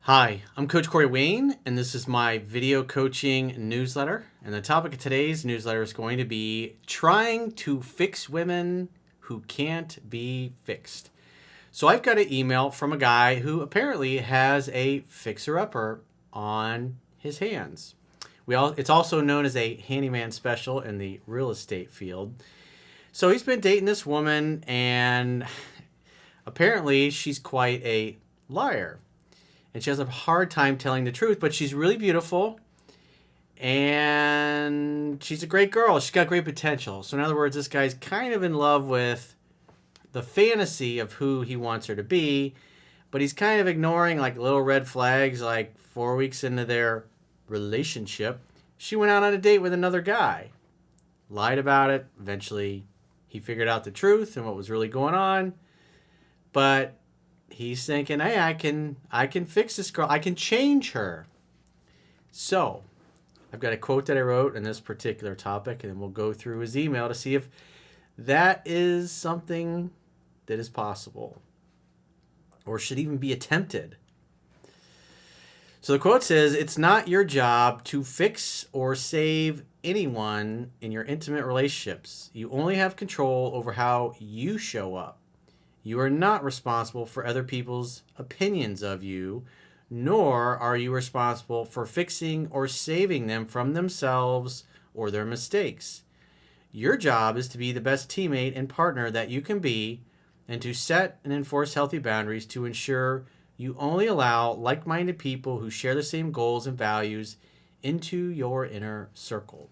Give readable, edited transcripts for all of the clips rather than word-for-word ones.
Hi, I'm Coach Corey Wayne, and this is my video coaching newsletter. And the topic of today's newsletter is going to be trying to fix women who can't be fixed. So I've got an email from a guy who apparently has a fixer-upper on his hands. It's also known as a handyman special in the real estate field. So he's been dating this woman, and apparently she's quite a liar. And she has a hard time telling the truth, but she's really beautiful and she's a great girl. She's got great potential. So in other words, this guy's kind of in love with the fantasy of who he wants her to be, but he's kind of ignoring like little red flags. Like 4 weeks into their relationship, she went out on a date with another guy, lied about it. Eventually he figured out the truth and what was really going on, but he's thinking, hey, I can fix this girl. I can change her. So I've got a quote that I wrote in this particular topic, and then we'll go through his email to see if that is something that is possible or should even be attempted. So the quote says, it's not your job to fix or save anyone in your intimate relationships. You only have control over how you show up. You are not responsible for other people's opinions of you, nor are you responsible for fixing or saving them from themselves or their mistakes. Your job is to be the best teammate and partner that you can be, and to set and enforce healthy boundaries to ensure you only allow like-minded people who share the same goals and values into your inner circle.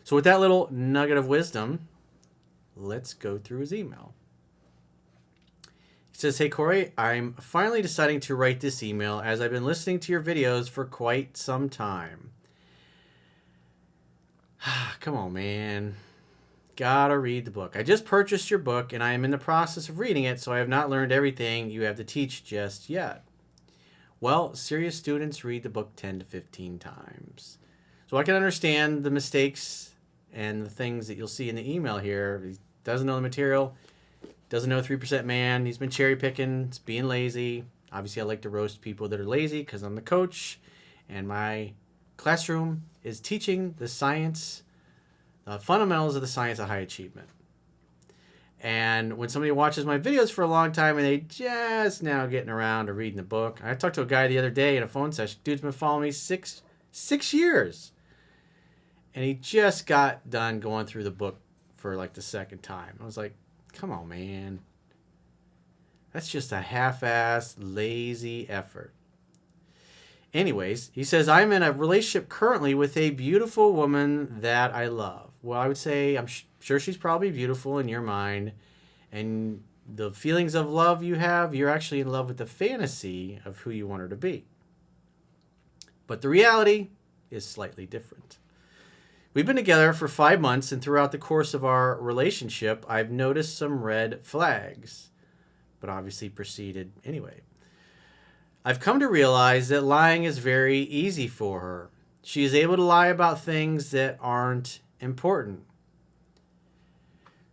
So with that little nugget of wisdom, let's go through his email. He says, hey, Corey, I'm finally deciding to write this email as I've been listening to your videos for quite some time. Come on, man. Gotta read the book. I just purchased your book and I am in the process of reading it, so I have not learned everything you have to teach just yet. Well, serious students read the book 10 to 15 times. So I can understand the mistakes and the things that you'll see in the email here. He doesn't know the material. Doesn't know 3% man. He's been cherry picking. It's being lazy. Obviously, I like to roast people that are lazy because I'm the coach. And my classroom is teaching the science, the fundamentals of the science of high achievement. And when somebody watches my videos for a long time and they just now getting around to reading the book. I talked to a guy the other day in a phone session. Dude's been following me six years. And he just got done going through the book for like the second time. I was like, come on, man. That's just a half-assed, lazy effort. Anyways, he says, I'm in a relationship currently with a beautiful woman that I love. Well, I would say I'm sure she's probably beautiful in your mind. And the feelings of love you have, you're actually in love with the fantasy of who you want her to be. But the reality is slightly different. We've been together for 5 months, and throughout the course of our relationship, I've noticed some red flags, but obviously proceeded anyway. I've come to realize that lying is very easy for her. She is able to lie about things that aren't important.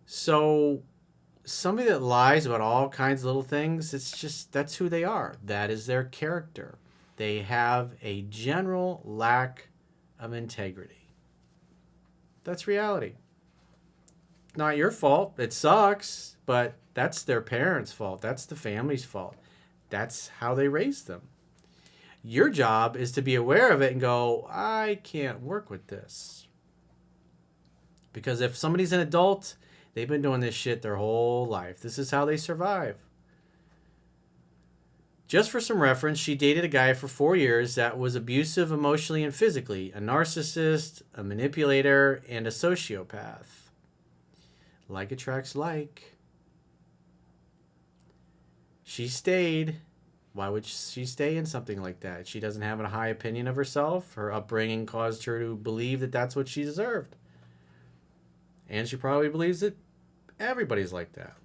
So somebody that lies about all kinds of little things, that's who they are. That is their character. They have a general lack of integrity. That's reality. Not your fault. It sucks, but that's their parents' fault. That's the family's fault. That's how they raised them. Your job is to be aware of it and go, I can't work with this. Because if somebody's an adult, they've been doing this shit their whole life. This is how they survive. Just for some reference, she dated a guy for 4 years that was abusive emotionally and physically, a narcissist, a manipulator, and a sociopath. Like attracts like. She stayed. Why would she stay in something like that? She doesn't have a high opinion of herself. Her upbringing caused her to believe that that's what she deserved. And she probably believes that everybody's like that.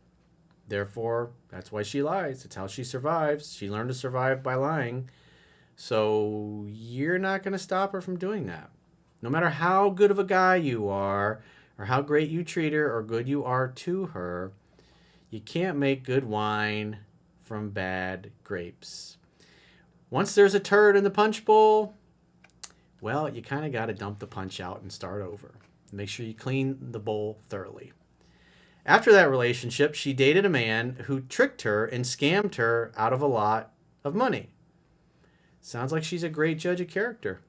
Therefore, that's why she lies. It's how she survives. She learned to survive by lying. So you're not going to stop her from doing that. No matter how good of a guy you are, or how great you treat her, or good you are to her, you can't make good wine from bad grapes. Once there's a turd in the punch bowl, well, you kind of got to dump the punch out and start over. Make sure you clean the bowl thoroughly. After that relationship, she dated a man who tricked her and scammed her out of a lot of money. Sounds like she's a great judge of character.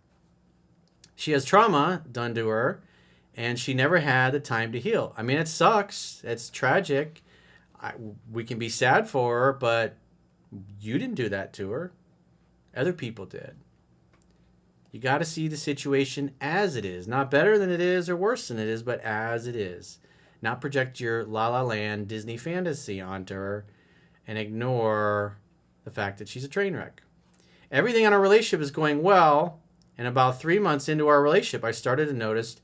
She has trauma done to her, and she never had the time to heal. I mean, it sucks. It's tragic. We can be sad for her, but you didn't do that to her. Other people did. You got to see the situation as it is. Not better than it is or worse than it is, but as it is. Not project your La La Land Disney fantasy onto her and ignore the fact that she's a train wreck. Everything in our relationship is going well, and about 3 months into our relationship, I started to notice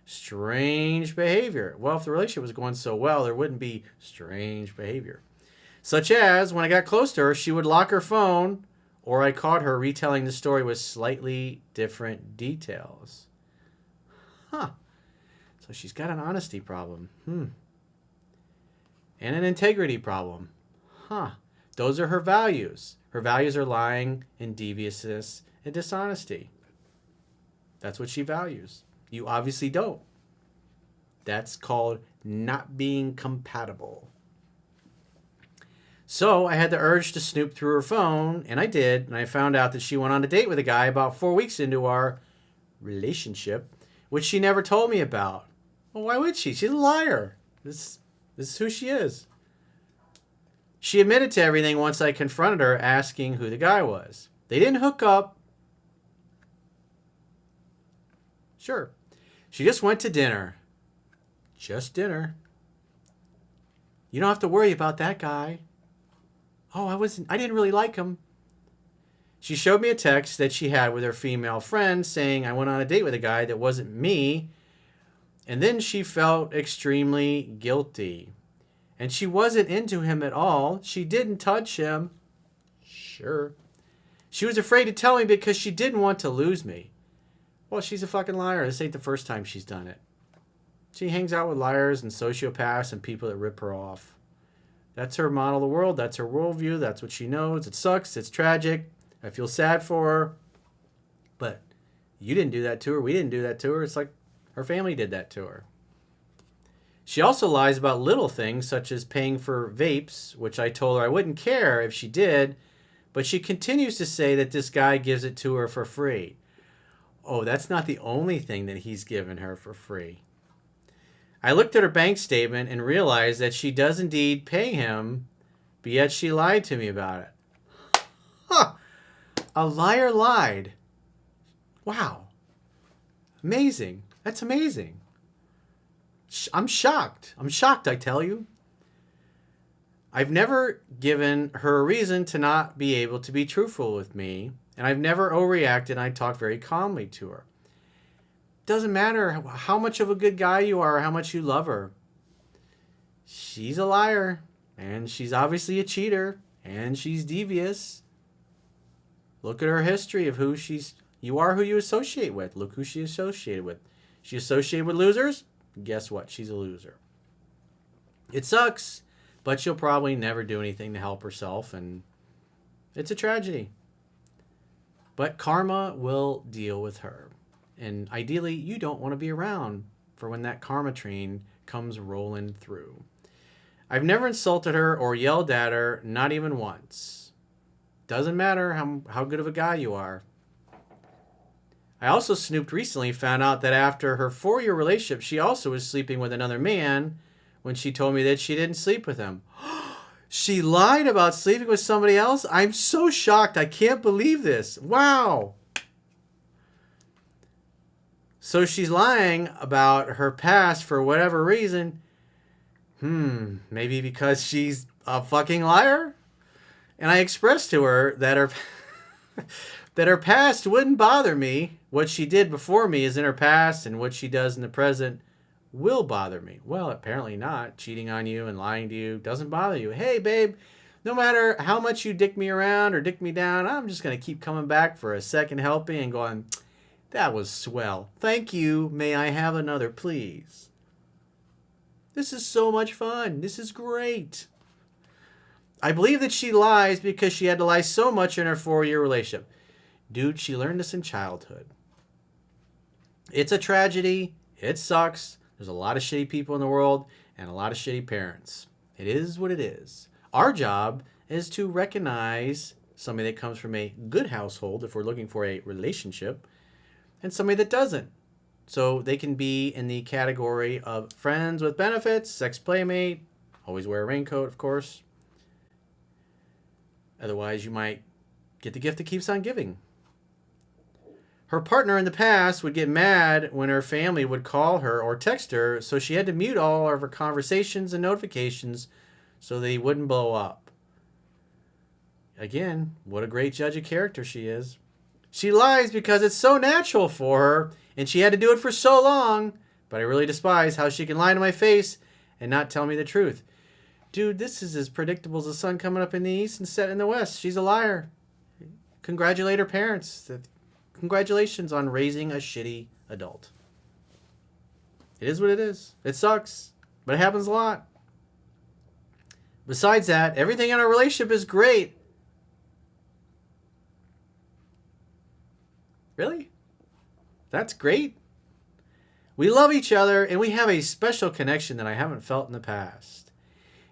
strange behavior. Well, if the relationship was going so well, there wouldn't be strange behavior. Such as, when I got close to her, she would lock her phone, or I caught her retelling the story with slightly different details. Huh. So she's got an honesty problem. And an integrity problem. Huh. Those are her values. Her values are lying and deviousness and dishonesty. That's what she values. You obviously don't. That's called not being compatible. So I had the urge to snoop through her phone, and I did, and I found out that she went on a date with a guy about 4 weeks into our relationship, which she never told me about. Well, why would she? She's a liar. This is who she is. She admitted to everything once I confronted her, asking who the guy was. They didn't hook up. Sure. She just went to dinner. Just dinner. You don't have to worry about that guy. Oh, I didn't really like him. She showed me a text that she had with her female friend saying I went on a date with a guy that wasn't me. And then she felt extremely guilty. And she wasn't into him at all. She didn't touch him. Sure. She was afraid to tell me because she didn't want to lose me. Well, she's a fucking liar. This ain't the first time she's done it. She hangs out with liars and sociopaths and people that rip her off. That's her model of the world. That's her worldview. That's what she knows. It sucks. It's tragic. I feel sad for her. But you didn't do that to her. We didn't do that to her. It's like her family did that to her. She also lies about little things such as paying for vapes, which I told her I wouldn't care if she did, but she continues to say that this guy gives it to her for free. Oh, that's not the only thing that he's given her for free. I looked at her bank statement and realized that she does indeed pay him, but yet she lied to me about it. Huh. A liar lied. Wow. Amazing. That's amazing. I'm shocked. I'm shocked, I tell you. I've never given her a reason to not be able to be truthful with me, and I've never overreacted, and I talk very calmly to her. Doesn't matter how much of a good guy you are or how much you love her. She's a liar, and she's obviously a cheater, and she's devious. Look at her history of who you are who you associate with. Look who she associated with. She associated with losers? Guess what? She's a loser. It sucks, but she'll probably never do anything to help herself, and it's a tragedy. But karma will deal with her. And ideally, you don't want to be around for when that karma train comes rolling through. I've never insulted her or yelled at her, not even once. Doesn't matter how good of a guy you are. I also snooped recently, found out that after her 4-year relationship, she also was sleeping with another man when she told me that she didn't sleep with him. She lied about sleeping with somebody else? I'm so shocked. I can't believe this. Wow. So she's lying about her past for whatever reason. Maybe because she's a fucking liar? And I expressed to her that her past wouldn't bother me. What she did before me is in her past, and what she does in the present will bother me. Well, apparently not. Cheating on you and lying to you doesn't bother you. Hey, babe, no matter how much you dick me around or dick me down, I'm just going to keep coming back for a second helping and going, that was swell. Thank you. May I have another, please? This is so much fun. This is great. I believe that she lies because she had to lie so much in her 4-year relationship. Dude, she learned this in childhood. It's a tragedy. It sucks. There's a lot of shitty people in the world and a lot of shitty parents. It is what it is. Our job is to recognize somebody that comes from a good household if we're looking for a relationship and somebody that doesn't. So they can be in the category of friends with benefits, sex playmate, always wear a raincoat, of course. Otherwise, you might get the gift that keeps on giving. Her partner in the past would get mad when her family would call her or text her, so she had to mute all of her conversations and notifications so they wouldn't blow up. Again, what a great judge of character she is. She lies because it's so natural for her, and she had to do it for so long, but I really despise how she can lie to my face and not tell me the truth. Dude, this is as predictable as the sun coming up in the east and setting in the west. She's a liar. Congratulate her parents. Congratulations on raising a shitty adult. It is what it is. It sucks, but it happens a lot. Besides that, everything in our relationship is great. Really? That's great. We love each other, and we have a special connection that I haven't felt in the past.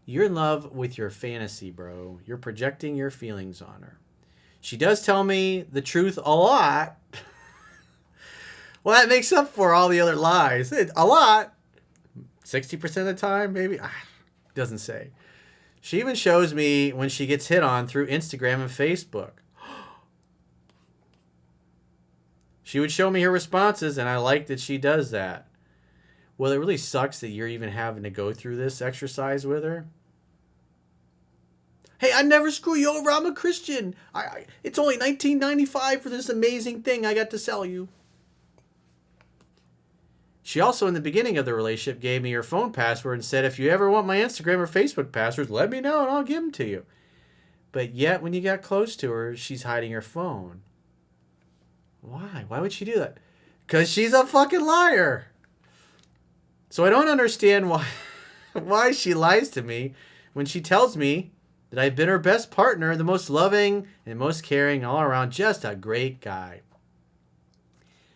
You're in love with your fantasy, bro. You're projecting your feelings on her. She does tell me the truth a lot. Well, that makes up for all the other lies. A lot. 60% of the time, maybe? Doesn't say. She even shows me when she gets hit on through Instagram and Facebook. She would show me her responses, and I like that she does that. Well, it really sucks that you're even having to go through this exercise with her. Hey, I never screw you over. I'm a Christian. It's only $19.95 for this amazing thing I got to sell you. She also, in the beginning of the relationship, gave me her phone password and said, if you ever want my Instagram or Facebook passwords, let me know and I'll give them to you. But yet, when you got close to her, she's hiding her phone. Why? Why would she do that? Because she's a fucking liar. So I don't understand why she lies to me when she tells me that I've been her best partner, the most loving and most caring, all around, just a great guy.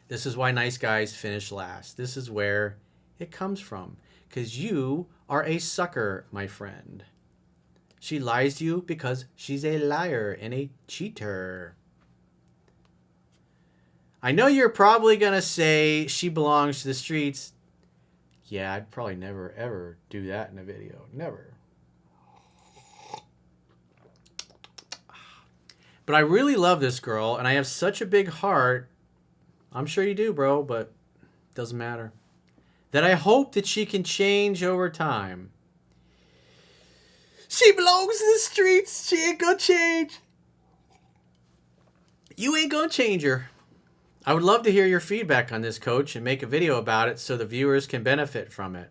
This is why nice guys finish last. This is where it comes from. Because you are a sucker, my friend. She lies to you because she's a liar and a cheater. I know you're probably going to say she belongs to the streets. Yeah, I'd probably never, ever do that in a video. Never. But I really love this girl, and I have such a big heart. I'm sure you do, bro, but it doesn't matter. That I hope that she can change over time. She belongs to the streets. She ain't gonna change. You ain't gonna change her. I would love to hear your feedback on this, coach, and make a video about it so the viewers can benefit from it.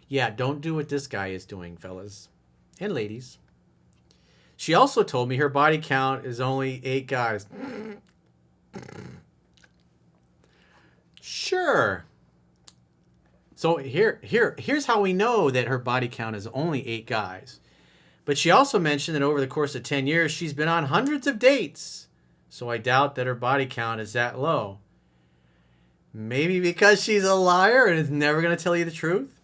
Yeah, don't do what this guy is doing, fellas and ladies. She also told me her body count is only 8 guys. Sure. So here's how we know that her body count is only 8 guys. But she also mentioned that over the course of 10 years, she's been on hundreds of dates. So I doubt that her body count is that low. Maybe because she's a liar and is never going to tell you the truth?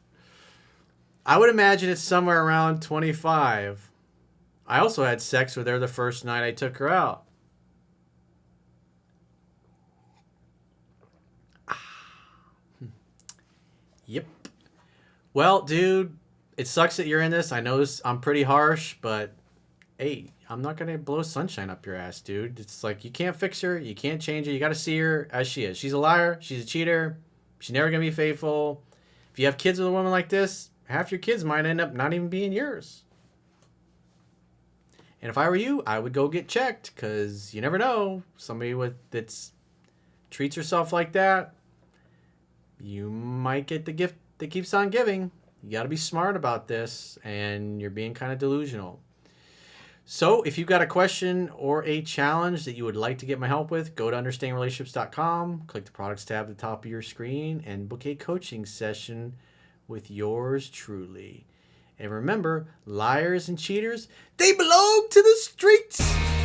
I would imagine it's somewhere around 25. I also had sex with her the first night I took her out. Yep. Well, dude, it sucks that you're in this. I know I'm pretty harsh, but hey, I'm not going to blow sunshine up your ass, dude. It's like you can't fix her. You can't change her. You got to see her as she is. She's a liar. She's a cheater. She's never going to be faithful. If you have kids with a woman like this, half your kids might end up not even being yours. And if I were you, I would go get checked because you never know. Somebody that treats herself like that, you might get the gift that keeps on giving. You got to be smart about this, and you're being kind of delusional. So if you've got a question or a challenge that you would like to get my help with, go to understandingrelationships.com, click the products tab at the top of your screen, and book a coaching session with yours truly. And remember, liars and cheaters, they belong to the streets.